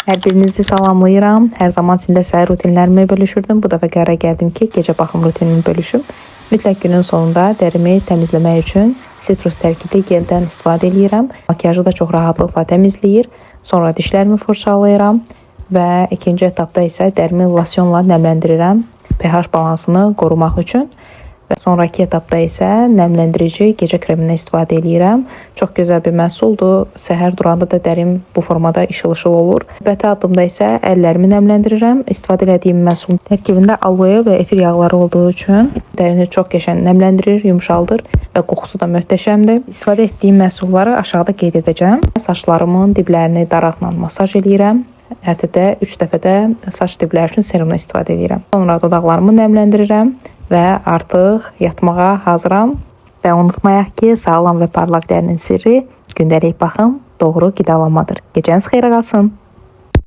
Hər birinizi salamlayıram. Hər zaman sizinlə səhər rutinlərimi bölüşürdüm. Bu dəfə qərara gəldim ki, gecə baxım rutinimi bölüşüm. Mütləq günün sonunda dərimi təmizləmək üçün sitrus tərkibli geldən istifadə edirəm. Makiyajı da çox rahatlıqla təmizləyir. Sonra dişlərimi fırçalayıram və ikinci etapda isə dərimi losyonla nəmləndirirəm pH balansını qorumaq üçün. Və sonraki etapda isə nəmləndirici gecə kremindən istifadə edirəm. Çox gözəl bir məhsuldur. Səhər duranda da dərim bu formada işıl-ışıl olur. Növbəti addımda isə əllərimi nəmləndirirəm. İstifadə etdiyim məhsul tərkibində aloe və efir yağları olduğu üçün dərimi çox qəşəng nəmləndirir, yumşaldır və qoxusu da möhtəşəmdir. İstifadə etdiyim məhsulları aşağıda qeyd edəcəm. Saçlarımın diblərini daraqla masaj edirəm. Həftədə 3 dəfə də saç dibləri üçün serumla istifadə edirəm. Sonra dodaqlarımı nəmləndirirəm və artıq yatmağa hazıram. Və unutmayaq ki, sağlam və parlaq dərinin sirri gündəlik baxım, doğru qidalanmadır. Gecəniz xeyrə qalsın.